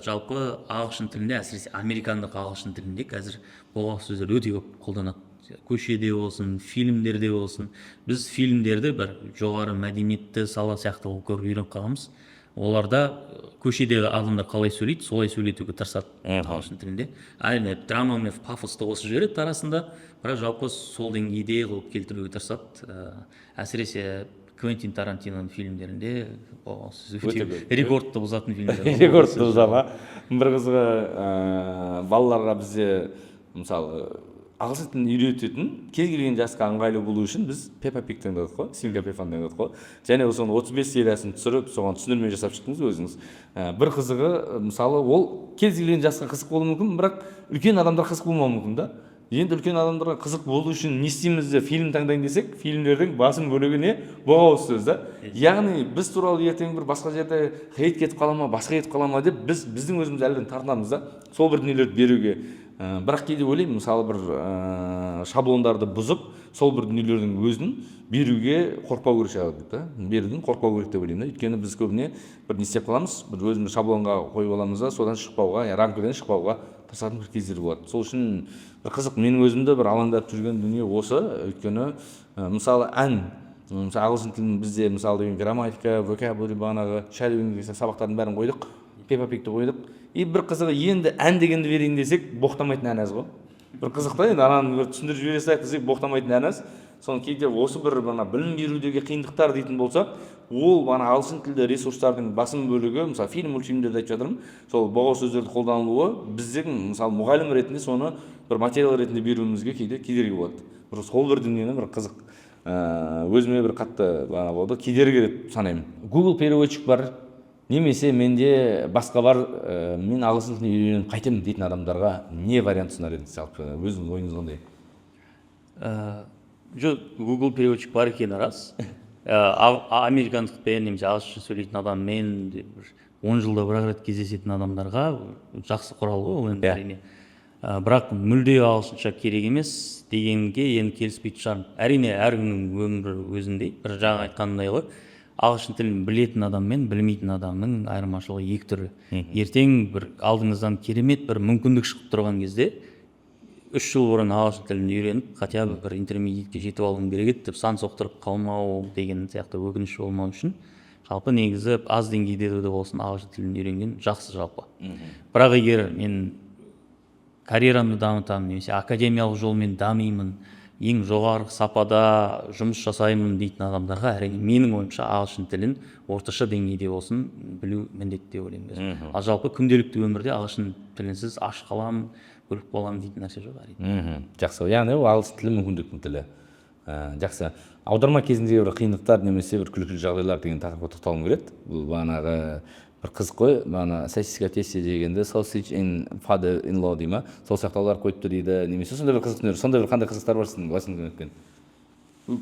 жалпы ағылшын тілінде, әсіресе американдық ағылшын тілінде қазір болған сөздер өте көп қолданады. Көшеде болсын, фильмдерде болсын. Біз фильмдерді бір жоғары мәдениетті сала сияқты көріп үйреніп қаламыз. Оларда көшедегі адамдар қалай сөйлейді, солай сөйлетуге тырысады ағылшын тілінде. Әрине драма мен пафосты қосып жібереді арасында, бірақ жалпы сол деңгейде қылып келтіруге тырысады. Әсіресе Квентин Тарантиноның фильмдерінде рекордты бұзатын фильмдер. Рекордты бұзама. Бір қызығы балаларға бізде мысалы ағылшын тілін үйрететін кез келген жасқа ыңғайлы болу үшін біз Пеппа Пиг таңдадық қой, Свинка Пеппаны таңдадық қой. Және соны 35 сериясын түсіріп, соған түсіндірме жасап шықтыңыз өзіңіз. Бір қызығы мысалы ол кез келген жасқа қызық болуы мүмкін, бірақ үлкен адамдар қызық болмауы мүмкін да. Енді үлкен адамдарға қызық болу үшін не істейміз деп фильм таңдайын десек, фильмдердің басым бөлігі не? Боғауыз сөз да. Яғни біз туралы ертең бір басқа жерде хейт кетіп қала ма, басқа кетіп қала ма деп біздің өзіміз әлден тартынамыз да. Сол бір дүниелерді беруге. Бірақ кейде ойлаймын, мысалы бір шаблондарды бұзып, сол бір дүниелердің өзін беруге қорқпау керек шығар деп та. Беруден қорқпау керек деп ойлаймын да. Өйткені біз көбіне бір не істеп қаламыз, бір өзіміз шаблонға қойып аламыз да, содан шықпауға, рамкадан шықпауға тырысатын бір кездер болады. Сол үшін бір қызық, менің өзімді бір алаңдатып жүрген дүние осы. Өйткені мысалы ән, мысалы ағылшын тілін бізде мысалы деген грамматика, vocabulary бағанағы шәлуінгі сабақтардың бәрін қойдық, Пеппа Пигті қойдық. И бір қызығы, енді ән дегенді берейін десек, боқтамайтын ән аз ғой. Бір қызық та, енді ананы бір түсіндіріп жібере салайық десек, боқтамайтын ән аз. Соны кейде осы бір білім берудегі қиындықтар дейтін болсақ, ол ағылшын тілді ресурстардың басым бөлігі, мысалы фильм, мультфильмдерді айтып жатырмын, сол боғау сөздерді қолданылуы біздің мысалы мұғалім ретінде соны бір материал ретінде беруімізге кейде кедергі болады. Бір сол бір дүниені бір қызық өзіме бір қатты болды, кедергі деп санаймын. Google переводчик бар, немесе менде басқа бар, мен ағылшын тілін үйреніп қайтемін дейтін адамдарға не вариант ұсынар едіңіз? Өзіңіз ойыңыз қандай? Жоқ, Google переводчик бар екені рас. Американдықпен немесе ағылшынша сөйлейтін адаммен 10 жылда бір рет кездесетін адамдарға жақсы құрал ғой ол енді әрине. Бірақ мүлде ағылшынша керек емес дегенге енді келіспейтін шығармын. Әрине әркімнің өмірі өзіндей. Бір жаңа айтқанымдай ғой, ағылшын тілін білетін адам мен білмейтін адамның айырмашылығы екі түрі. Ертең бір алдыңыздан керемет бір мүмкіндік шығып тұрған кезде 3 жыл бұрын ағылшын тілін үйреніп, хотя бы бір интермедиатке жетіп алуым керек еді деп сан соқтырып қалмау деген сияқты өкініш болмау үшін жалпы негізі аз деңгейде де болсын ағылшын тілін үйренген жақсы жалпы. Бірақ егер мен карьерамды дамытамын немесе академиялық жолмен дамимын, ең жоғары сапада жұмыс жасаймын дейтін адамдарға әрине менің ойымша ағылшын тілін орташа деңгейде болсын білу міндетті деп ойлаймын. Ал жалпы күнделікті өмірде ағылшын тілінсіз аш қаламын, өліп боламын дейтін нәрсе жоқ әрине. Жақсы. Яғни ол ағылшын тілі мүмкіндіктің тілі. Жақсы. Аударма кезіндегі бір қиындықтар немесе бір күлкілі жағдайлар деген тақырыпқа тоқталғым келеді. Бұл бағанағы бір қызық қой, бағана сосиска тесте дегенде sausage and father-in-law дей ма, сол сияқтаулар қойыпты дейді, немесе сондай бір қызық дүниелер, сондай бір қандай қызықтар бар сіздің басыңыздан өткен?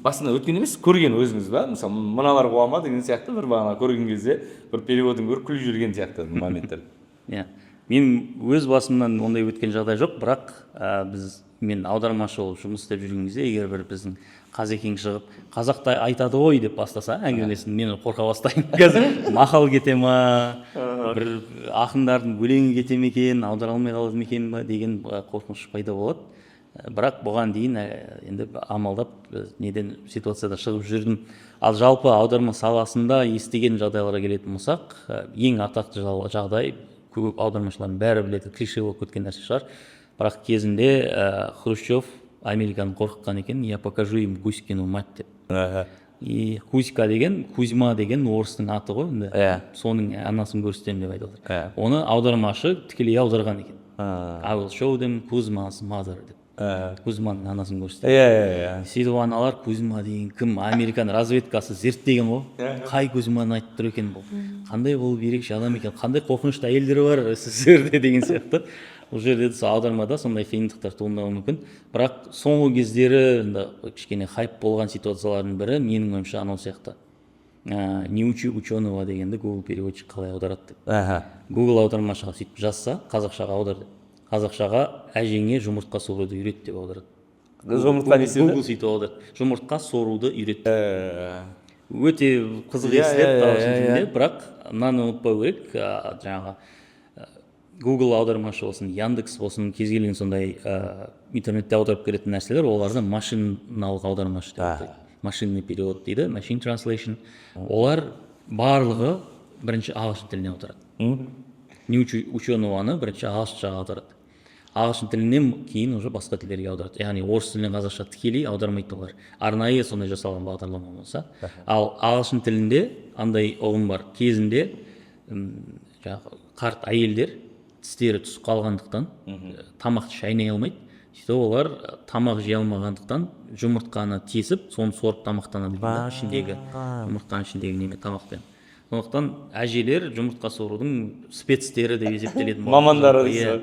Басында өткен емес, көрген өзіңіз ба? Мысалы, мыналар қуа ма деген сияқты бір бағана көрген кезде бір переводын көріп күліп жүрген сияқты моменттер. Мен өз басымнан ондай өткен жағдай жоқ, бірақ мен аудармашы болып жұмыс істеп жүрген кезде егер бір біздің Қазекең шығып, қазақта айтады ғой деп бастаса, әңгімесін мен қорқа бастаймын. Қазір мақал кете ма, бір ақындардың өлеңі кете ме екен, аудара алмай қалады ма екен деген қорқыныш пайда болады. Бірақ бұған дейін енді амалдап неден ситуацияда шығып жүрдім. Ал жалпы аударма саласында естіген жағдайларға келетін болсақ, ең атақты жағдай көп аудармашылардың бәрі білетін клише болып кеткен нәрсе шығар. Бірақ кезінде Хрущев Американы қорқытқан екен, я покажу им Кузькину мать деп. И Кузька деген, Кузьма деген орыстың аты ғой, соның анасын көрсетемін деп айтылды. Оны аудармашы тікелей аударған екен. I will show them Kuzma's mother деп. Кузьманың анасын көрсетемін. Сөйтіп аналар Кузьма деген кім? Американ разведкасы зерттеген ғой. Қай Кузьманы айтып тұр екен бұл? Қандай болып ерекше адам екен? Қандай қорқынышты әйелдер бар сіздерде деген сияқты. Бұл жерде аудармада сондай қиындықтар туындауы мүмкін. Бірақ соңғы кездері кішкене хайп болған ситуациялардың бірі менің ойымша анау сияқты. Не учи ученого дегенді Google переводчик қалай аударады деп. Google аудармашыға сөйтіп жазса, қазақшаға аудар деп. Қазақшаға әжеңе жұмыртқа соғуды үйрет деп аударады. жұмыртқа не істеді? Google сөйтіп алды. Жұмыртқа соруды үйретті. Өте қызық естіледі ағылшын тілінде, бірақ мынаны ұмытпау керек, жаңағы Google аудармашы болсын, Яндекс болсын, кез келген сондай интернетте аударып беретін нәрселер, оларды машиналық аудармашы деп атайды. Машинный перевод дейді, machine translation. Олар барлығы бірінші ағылшын тіліне аударады. Не ученыны бірінші ағылшыншаға аударады. Ағылшын тілінен кейін уже басқа тілдерге аударады. Яғни орыс тілінен қазақша тікелей аудармайды олар. Арнайы сондай жасалған бағдарлама болса. Ал ағылшын тілінде андай ұғым бар. Кезінде қарт әйелдер тістері түсіп қалғандықтан тамақты шайнай алмайды. Сөйтіп олар тамақ жей алмағандықтан жұмыртқаны тесіп, соны сорып тамақтанады дейді, ішіндегі жұмыртқаның ішіндегі неме тамақпен. Сондықтан әжелер жұмыртқа сорудың спецтері деп есептелетін мамандары.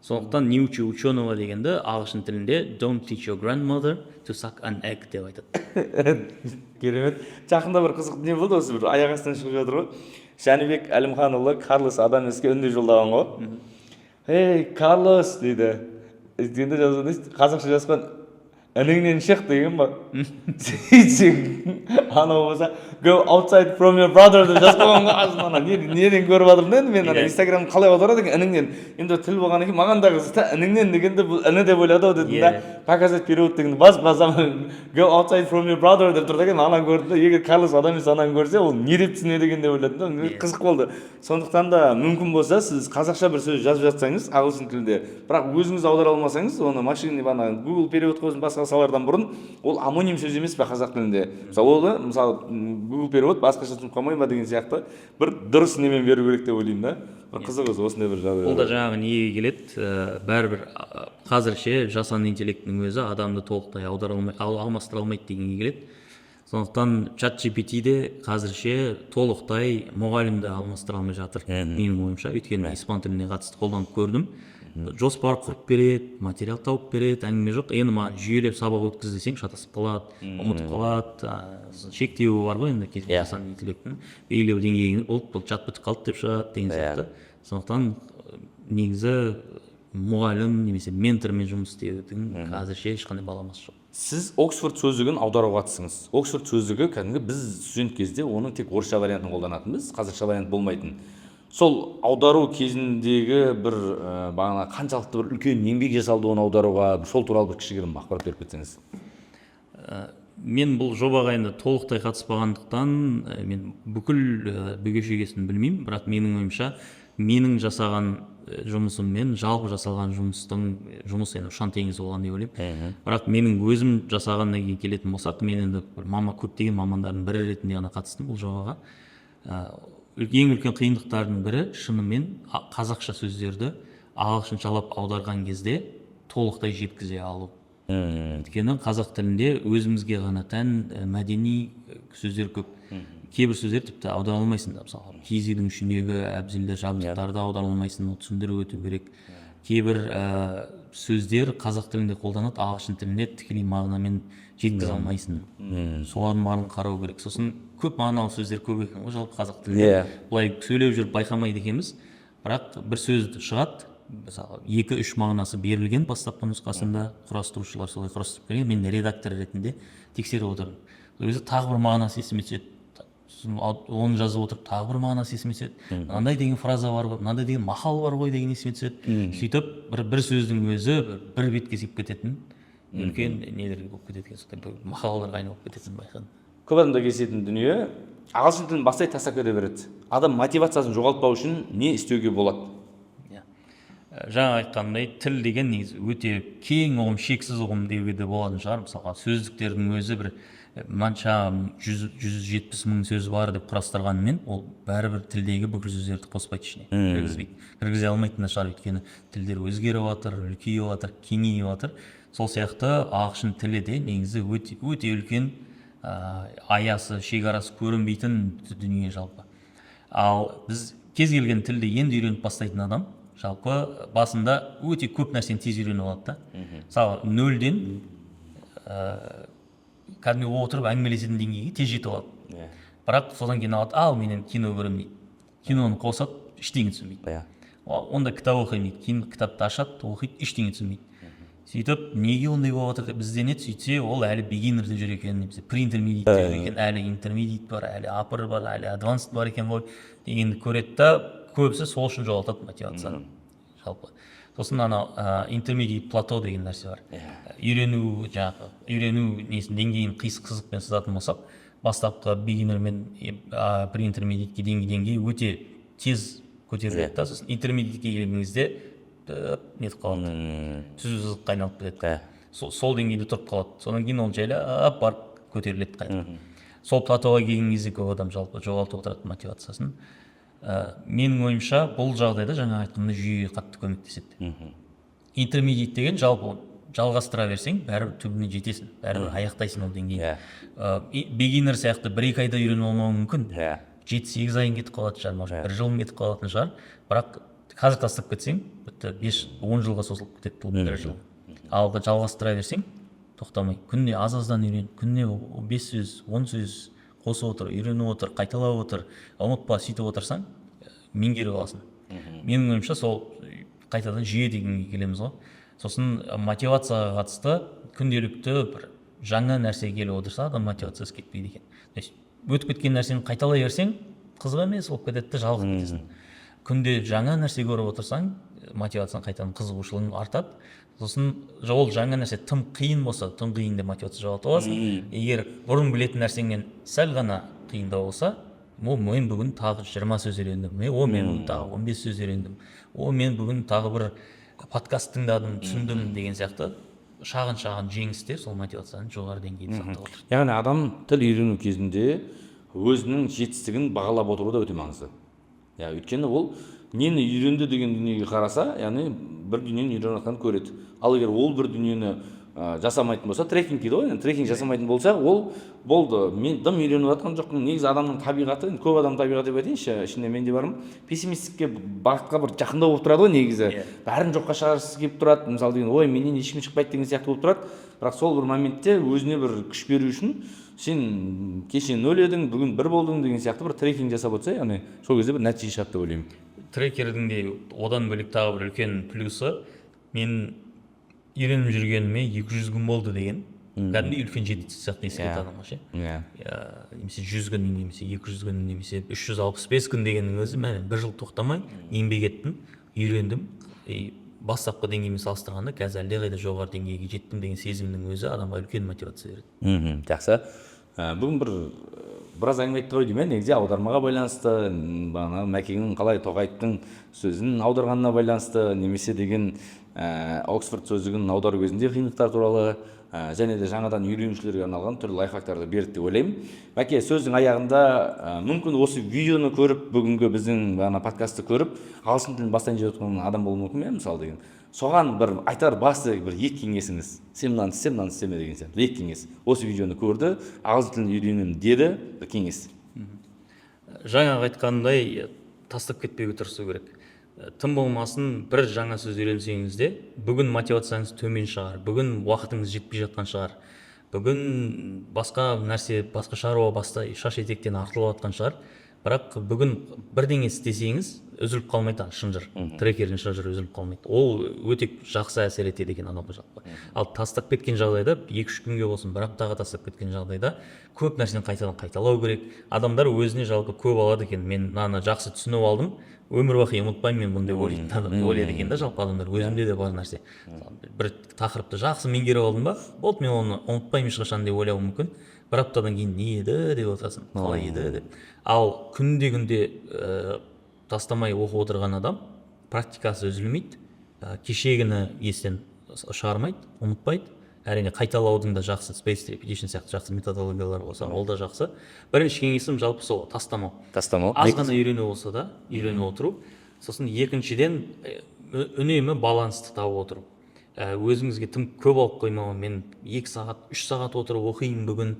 Сондықтан не учи ученого дегенді ағылшын тілінде don't teach your grandmother to suck an egg деп айтады. Керемет. Жақында бір қызық не болды, осы бір аяқ астынан шығып жатыр ғой. Жәнібек Әлімханұлы Карлос Адамеске үндеу жолдаған ғой. Ей, Карлос дейді. Өйткенде жазған қазақша жазған ініңнен шық деген ба? Анау болса go outside from your brother деп жазып қойған ғой. Неден көріп жатырмын енді мен Инстаграмды қалай аударады екен ініңнен. Енді тіл болғаннан кейін маған да қызық та ініңнен дегенде бұл іні деп ойлады ау дедім да. Показать перевод дегенде баспасам go outside from your brother деп тұрды екен. Ананы көрдім да, егер Карлос Адамес ананы көрсе ол не деп түсінеді екен деп ойладым да. Қызық болды. Сондықтан да мүмкін болса сіз қазақша бір сөз жазып жатсаңыз ағылшын тілінде, бірақ өзіңіз аудара алмасаңыз, оны машина Google перевод қойсын басқа салардан бұрын ол амоним сөз емес пе қазақ тілінде. Мысалы Google перевод басқаша түсініп қалмай ма деген сияқты бір дұрыс немен беру керек деп ойлаймын да. Бір қызық осындай бір жағдай. Ол да жаңағы неге келеді, бәрібір қазірше жасанды интеллекттің өзі адамды толықтай алмастыра алмайды дегенге келеді. Сондықтан ChatGPT де қазірше толықтай мұғалімді алмастыра алмай жатыр менің ойымша. Өйткені испан тіліне қатысты қолданып көрдім. Жоспар құрып береді, материал тауып береді, әңгіме жоқ. Енді маған жүйелеп сабақ өткіз десең шатасып қалады, ұмытып қалады. Шектеуі бар ғой енді жасанды интеллекттің. Белгілеу деңгейі бұл чат бітіп қалды деп шығады деген сияқты. Сондықтан негізі мұғалім немесе ментормен жұмыс істеудің қазірше ешқандай баламасы жоқ. Сіз Оксфорд сөздігін аударуға қатыстыңыз. Оксфорд сөздігі кәдімгі біз студент кезде оның тек орысша вариантын қолданатынбыз, қазақша вариант болмайтын. Сол аудару кезіндегі бір бағана қаншалықты бір үлкен еңбек жасалды оны аударуға, сол туралы бір кішігірім ақпарат беріп кетсеңіз. Мен бұл жобаға енді толықтай қатыспағандықтан мен бүкіл бүге-шүгесін білмеймін, бірақ менің ойымша менің жасаған жұмысым мен жалпы жасалған жұмыс енді ұшан теңіз болған деп ойлаймын. Бірақ менің өзім жасағаннан кейін келетін болсақ, мен енді көптеген мамандардың бірі ретінде ғана қатыстым бұл жобаға. Ең үлкен қиындықтардың бірі шынымен қазақша сөздерді ағылшыншалап аударған кезде толықтай жеткізе алу. Өйткені қазақ тілінде өзімізге ғана тән мәдени сөздер көп. Кейбір сөздер тіпті аудара алмайсың да, мысалы киіз үйдің ішіндегі әбзелдер жабдықтарды аудара алмайсың, түсіндіріп өту керек. Кейбір сөздер қазақ тілінде қолданады, ағылшын тілінде тікелей мағынамен жеткізе алмайсың. Солардың барлығын қарау керек. Сосын көп мағыналы сөздер көп екен ғой жалпы қазақ тілінде. Бұлай сөйлеп жүріп байқамайды екенбіз, бірақ бір сөз шығады, мысалы 2-3 мағынасы берілген бастапқы нұсқасында, құрастырушылар солай құрастырып берген, мен редактор ретінде тексеріп отырмын. Өзі тағы бір мағынасы есіме түседі. Оны жазып отырып тағы бір мағынасы есіме түседі. Мынандай деген фраза бар ғой, мынандай деген мақал бар ғой деген есіме түседі. Сөйтіп бір сөздің өзі бір бетке сыйып кететін үлкен нелерге болып кетеді, сондай мақалаларға айналып кететінін байқадым. Көп адамда кездесетін дүние, ағылшын тілін бастай тастап кете береді. Адам мотивациясын жоғалтпау үшін не істеуге болады? Жаңа айтқандай, тіл деген негізі өте кең ұғым, шексіз ұғым деуге де болатын шығар. Мысалға сөздіктердің өзі бір мынанша 170 мың сөз бар деп құрастырғанымен, ол бәрібір тілдегі бүкіл сөздерді қоспайды ішіне, кіргізе алмайтын да шығар, өйткені тілдер өзгеріп жатыр, үлкейіп жатыр, кеңейіп жатыр. Сол сияқты ағылшын тілі де негізі өте үлкен аясы, шекарасы көрінбейтін дүние жалпы. Ал біз кез келген тілді енді үйреніп бастайтын адам жалпы басында өте көп нәрсені тез үйреніп алады да. Мысалы 0-ден кәдімгі отырып әңгімелесетін деңгейге тез жетіп алады. Бірақ содан кейін алады, менен кино көремін дейді. Киноны қосады, ештеңе түсінбейді. Онда кітап оқимын дейді. Кейін кітапты ашады, оқиды, ештеңе түсінбейді. сөйтіп неге ондай болып жатыр деп ізденеді, сөйтсе ол әлі бигинер деп жүр екен, немесе pre-intermediate деп жүр екен, әлі intermediate бар, әлі upper бар, әлі advanced бар екен ғой дегенді көреді да көбісі сол үшін жоғалтады мотивацияны жалпы. Сосын анау intermediate plateau деген нәрсе бар. Үйрену несін деңгейін қызықпен сызатын болсақ, бастапқы beginner мен pre-intermediate деңгей өте тез көтеріледі да, сосын интермедиатке келген кезде нетіп қалады, сызыққа айналып кетеді. Сол деңгейде тұрып қалады. Содан кейін ол жайлап барып көтеріледі қайта. Сол платоға келген кезде көп адам жалпы жоғалтып отырады мотивациясын. Менің ойымша бұл жағдайда жаңа айтқанымда жүйе қатты көмектеседі. Интермедиат деген жалпы жалғастыра берсең, бәрібір түбіне жетесің, бәрібір аяқтайсың ол деңгейді. Beginner сияқты 1-2 айда үйреніп алмауы мүмкін. 7-8 айын кетіп қалатын шығар, может, 1 жылын кетіп қалатын шығар. Бірақ қазір тастап кетсең, бітті 5-10 жылға созылып кетеді бұл 1 жыл. Ал жалғастыра берсең, тоқтамай, күнде аз-аздан үйрен, күнде 5 сөз, 10 сөз қосып отыр, үйреніп отыр, қайталап отыр, ұмытпа, сөйтіп отырсаң, меңгеріп аласың. Менің ойымша сол қайтадан жүйе дегенге келеміз ғой. Сосын мотивацияға қатысты күнделікті бір жаңа нәрсе келіп отырса, адам мотивациясы кетпейді екен. Өтіп кеткен нәрсені қайталай берсең, қызық емес болып кетеді де жалғыз кетесің. Күнде жаңа нәрсе көріп отырсаң, мотивацияң қайтадан қызығушылығың артады. Сосын ол жаңа нәрсе тым қиын болса, тым қиын деп мотивация жоғалтып аласың. Егер бұрын білетін нәрсеңнен сәл ғана қиындау болса, мен бүгін тағы 20 сөз үйрендім, мен бүгін тағы 15 сөз үйрендім, мен бүгін тағы бір подкаст тыңдадым, түсіндім деген сияқты шағын жеңістер сол мотивацияны жоғары деңгейде сақтап отыр. Яғни адам тіл үйрену кезінде өзінің жетістігін бағалап отыру да өте маңызды. Өйткені ол нені үйренді деген дүниеге қараса, яғни бір дүниені үйреніп жатқанын көреді. Ал егер ол бір дүниені жасамайтын болса, трекинг дейді ғой, трекинг жасамайтын болса, ол болды, мен дым үйреніп жатқан жоқпын. Негізі адамның табиғаты, көп адам табиғаты деп айтайыншы, ішінде мен де бармын, пессимистікке бағытқа бір жақындау болып тұрады ғой негізі. Бәрін жоққа шығарғысы келіп тұрады, мысалы деген, ой, менен ешкім шықпайды деген сияқты болып тұрады. Бірақ сол бір моментте өзіне бір күш беру үшін сен кеше 0 едің, бүгін 1 болдың деген сияқты бір трекинг жасап отырса, яғни сол кезде бір нәтиже шығады деп ойлаймын. Трекердің де одан бөлек тағы бір үлкен плюсы, мен үйреніп жүргеніме 200 күн болды деген, кәдімгідей үлкен жетістік сияқты ескертеді адамға ше. Немесе 100 күн, немесе 200 күн, немесе 365 күн дегеннің өзі, мен 1 жыл тоқтамай еңбек еттім, үйрендім. Бастапқы деңгеймен салыстырғанда қазір әлдеқайда жоғары деңгейге жеттім деген сезімнің өзі адамға үлкен мотивация береді. Жақсы. Бүгін біраз әңгіме айтты ғой деймін, негізі аудармаға байланысты, Мәкеңнің қалай Тоқаевтың сөзін аударғанына байланысты, немесе деген Оксфорд сөздігін аудару кезінде қиындықтар туралы, және де жаңадан үйренушілерге арналған түрлі лайфхактарды берді деп ойлаймын. Мәке, сөздің аяғында мүмкін осы видеоны көріп, бүгінгі біздің подкастты көріп, ағылшын тілін бастан жеп жатқан адам болуы мүмкін бе, мысалы деген. Соған бір айтар басты бір 2 кеңесіңіз. Сен мынаны істеме деген сияқты. 2 кеңес. Осы видеоны көрді, ағылшын тілін үйренемін деді, бір кеңес. Жаңағы айтқандай тастап кетпеуге тырысу керек. Тым болмасын бір жаңа сөз үйренсеңіз де, бүгін мотивацияңыз төмен шығар, бүгін уақытыңыз жетпей жатқан шығар, бүгін басқа нәрсе, басқа шаруа шаш етектен артылып жатқан шығар. Бірақ бүгін бірдеңе істесеңіз үзіліп қалмайды, шынжыр. Трекердің шынжыры үзіліп қалмайды. Ол өте жақсы әсер етеді екен адамға жалпы. Ал тастап кеткен жағдайда, 2-3 күнге болсын, бір аптаға тастап кеткен жағдайда көп нәрсені қайталау керек. Адамдар өзіне жалпы көп алады екен. Мен мынаны жақсы түсініп алдым, өмір бақи ұмытпаймын мен бұндай ойлайды екен да, жалпы адамдар. Өзімде де бар нәрсе. Бір тақырыпты жақсы меңгеріп алдым ба, болды, мен оны ұмытпаймын ешқашан деп ойлауы мүмкін. Бір аптадан кейін не еді деп отырсың, қалай еді деп. Ал күнде тастамай оқып отырған адам практикасы үзілмейді, кешегіні естен шығармайды, ұмытпайды. Әрине қайталаудың да жақсы, spaced repetition сияқты жақсы методологиялар болса, ол да жақсы. Бірінші кеңесім жалпы сол тастамау. Аз ғана үйрену болса да, үйреніп отыру. Сосын екіншіден үнемі балансты тауып отыру. Өзіңізге тым көп алып қоймау, мен 2 сағат, 3 сағат отырып оқиын бүгін,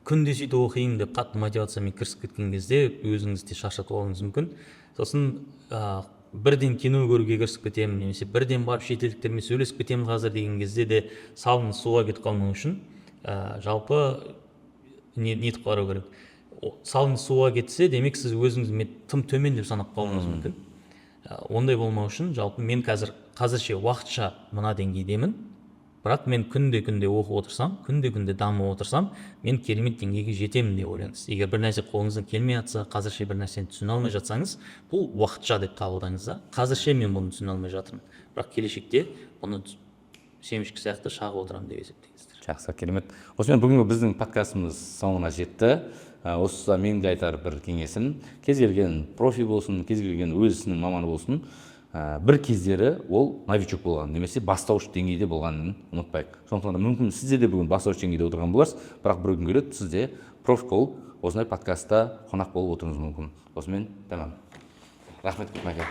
күнде сөйтіп оқиын деп қатты мотивациямен кірісіп кеткен кезде өзіңізді шаршатып алуыңыз мүмкін. Сосын бірден кино көруге кірісіп кетемін, немесе бірден барып шетелдіктермен сөйлесіп кетемін қазір деген кезде де салын суға кетіп қалмау үшін жалпы нетіп қарау керек. Салын суға кетсе, демек сіз өзіңіз тым төмен деп санап қалуыңыз мүмкін. Ондай болмау үшін жалпы мен қазірше уақытша мына деңгейдемін, бірақ мен күнде оқып отырсам, күнде дамып отырсам, мен керемет деңгейге жетемін деп ойлаңыз. Егер бір нәрсе қолыңыздан келмей жатса, қазірше бір нәрсені түсіне алмай жатсаңыз, бұл уақытша деп қабылдаңыз да. Қазірше мен бұны түсіне алмай жатырмын, бірақ келешекте бұны семечкі сияқты шағып отырамын деп есептеңіздер. Жақсы, керемет. Осымен бүгінгі біздің подкастымыз соңына жетті. Осы менің де айтар бір кеңесім, кез келген профи болсын, кез келген өз ісінің маманы болсын, бір кездері ол новичок болған, немесе бастауыш деңгейде болғанын ұмытпайық. Сондықтан мүмкін сізде де бүгін бастауыш деңгейде отырған боларсыз, бірақ бір күн келеді сізде профи болып осындай подкастта қонақ болып отыруыңыз мүмкін. Осымен тәмам. Рахмет, Мәке.